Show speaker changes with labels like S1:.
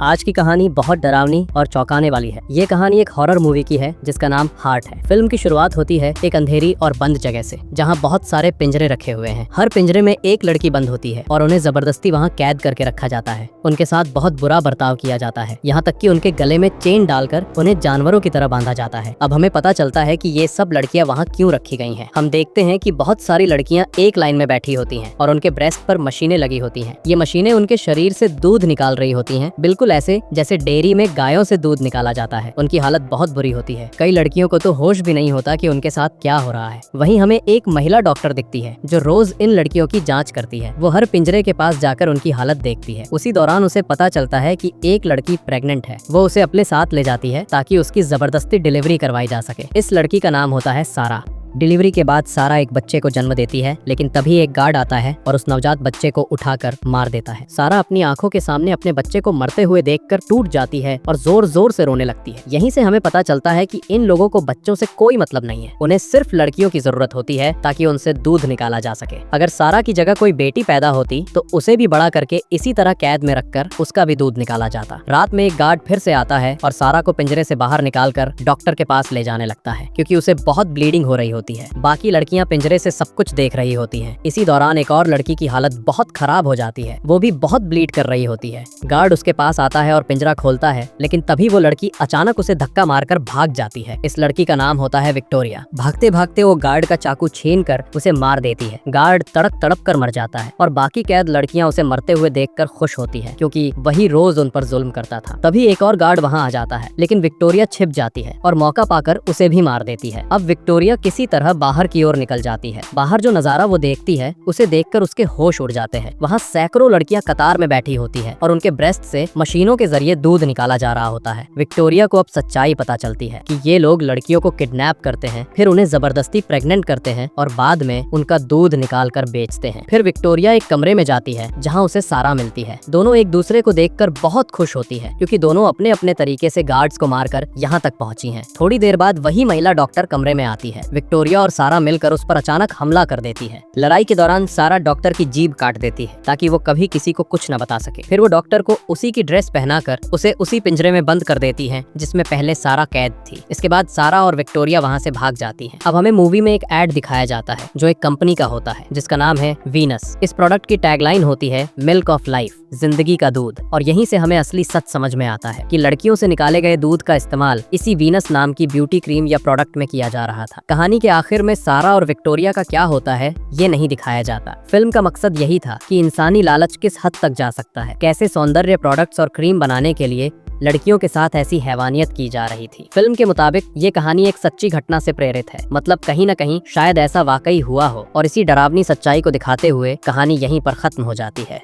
S1: आज की कहानी बहुत डरावनी और चौंकाने वाली है। ये कहानी एक हॉरर मूवी की है जिसका नाम हार्ट है। फिल्म की शुरुआत होती है एक अंधेरी और बंद जगह से, जहाँ बहुत सारे पिंजरे रखे हुए हैं। हर पिंजरे में एक लड़की बंद होती है और उन्हें जबरदस्ती वहाँ कैद करके रखा जाता है। उनके साथ बहुत बुरा बर्ताव किया जाता है, यहाँ तक कि उनके गले में चेन डालकर उन्हें जानवरों की तरह बांधा जाता है। अब हमें पता चलता है कि ये सब लड़कियां वहाँ क्यों रखी गई हैं। हम देखते हैं कि बहुत सारी लड़कियां एक लाइन में बैठी होती हैं और उनके ब्रेस्ट पर मशीनें लगी होती हैं। ये मशीनें उनके शरीर से दूध निकाल रही होती हैं, बिल्कुल ऐसे जैसे डेयरी में गायों से दूध निकाला जाता है। उनकी हालत बहुत बुरी होती है। कई लड़कियों को तो होश भी नहीं होता कि उनके साथ क्या हो रहा है। वहीं हमें एक महिला डॉक्टर दिखती है जो रोज इन लड़कियों की जांच करती है। वो हर पिंजरे के पास जाकर उनकी हालत देखती है। उसी दौरान उसे पता चलता है कि एक लड़की प्रेग्नेंट है। वो उसे अपने साथ ले जाती है ताकि उसकी जबरदस्ती डिलीवरी करवाई जा सके। इस लड़की का नाम होता है सारा। डिलीवरी के बाद सारा एक बच्चे को जन्म देती है, लेकिन तभी एक गार्ड आता है और उस नवजात बच्चे को उठाकर मार देता है। सारा अपनी आंखों के सामने अपने बच्चे को मरते हुए देखकर टूट जाती है और जोर जोर से रोने लगती है। यहीं से हमें पता चलता है कि इन लोगों को बच्चों से कोई मतलब नहीं है। उन्हें सिर्फ लड़कियों की जरूरत होती है ताकि उनसे दूध निकाला जा सके। अगर सारा की जगह कोई बेटी पैदा होती तो उसे भी बड़ा करके इसी तरह कैद में रखकर उसका भी दूध निकाला जाता। रात में एक गार्ड फिर से आता है और सारा को पिंजरे से बाहर निकालकर डॉक्टर के पास ले जाने लगता है, क्योंकि उसे बहुत ब्लीडिंग हो रही होती है। बाकी लड़कियां पिंजरे से सब कुछ देख रही होती हैं। इसी दौरान एक और लड़की की हालत बहुत खराब हो जाती है। वो भी बहुत ब्लीड कर रही होती है। गार्ड उसके पास आता है और पिंजरा खोलता है, लेकिन तभी वो लड़की अचानक उसे धक्का मारकर भाग जाती है। इस लड़की का नाम होता है विक्टोरिया। भागते भागते वो गार्ड का चाकू छीनकर उसे मार देती है। गार्ड तड़प तड़प कर मर जाता है और बाकी कैद लड़कियां उसे मरते हुए देखकर खुश होती है, क्योंकि वही रोज उन पर जुल्म करता था। तभी एक और गार्ड वहाँ आ जाता है, लेकिन विक्टोरिया छिप जाती है और मौका पाकर उसे भी मार देती है। अब विक्टोरिया किसी तरह बाहर की ओर निकल जाती है। बाहर जो नजारा वो देखती है उसे देखकर उसके होश उड़ जाते हैं। वहाँ सैकड़ों लड़कियां कतार में बैठी होती हैं और उनके ब्रेस्ट से मशीनों के जरिए दूध निकाला जा रहा होता है। विक्टोरिया को अब सच्चाई पता चलती है कि ये लोग लड़कियों को किडनैप करते हैं, फिर उन्हें जबरदस्ती प्रेग्नेंट करते हैं और बाद में उनका दूध निकाल कर बेचते हैं। फिर विक्टोरिया एक कमरे में जाती है जहाँ उसे सारा मिलती है। दोनों एक दूसरे को देखकर बहुत खुश होती है, क्योंकि दोनों अपने अपने तरीके से गार्ड्स को मारकर यहाँ तक पहुंची हैं। थोड़ी देर बाद वही महिला डॉक्टर कमरे में आती है। विक्टोरिया और सारा मिलकर उस पर अचानक हमला कर देती है। लड़ाई के दौरान सारा डॉक्टर की जीभ काट देती है ताकि वो कभी किसी को कुछ न बता सके। फिर वो डॉक्टर को उसी की ड्रेस पहनाकर उसे उसी पिंजरे में बंद कर देती है जिसमें पहले सारा कैद थी। इसके बाद सारा और विक्टोरिया वहाँ से भाग जाती है। अब हमें मूवी में एक एड दिखाया जाता है जो एक कंपनी का होता है जिसका नाम है वीनस। इस प्रोडक्ट की टैगलाइन होती है मिल्क ऑफ लाइफ, जिंदगी का दूध। और यहीं से हमें असली सच समझ में आता है कि लड़कियों से निकाले गए दूध का इस्तेमाल इसी वीनस नाम की ब्यूटी क्रीम या प्रोडक्ट में किया जा रहा था। कहानी के आखिर में सारा और विक्टोरिया का क्या होता है ये नहीं दिखाया जाता। फिल्म का मकसद यही था कि इंसानी लालच किस हद तक जा सकता है, कैसे सौंदर्य प्रोडक्ट्स और क्रीम बनाने के लिए लड़कियों के साथ ऐसी हैवानियत की जा रही थी। फिल्म के मुताबिक ये कहानी एक सच्ची घटना से प्रेरित है, मतलब कहीं न कहीं शायद ऐसा वाकई हुआ हो, और इसी डरावनी सच्चाई को दिखाते हुए कहानी यहीं पर खत्म हो जाती है।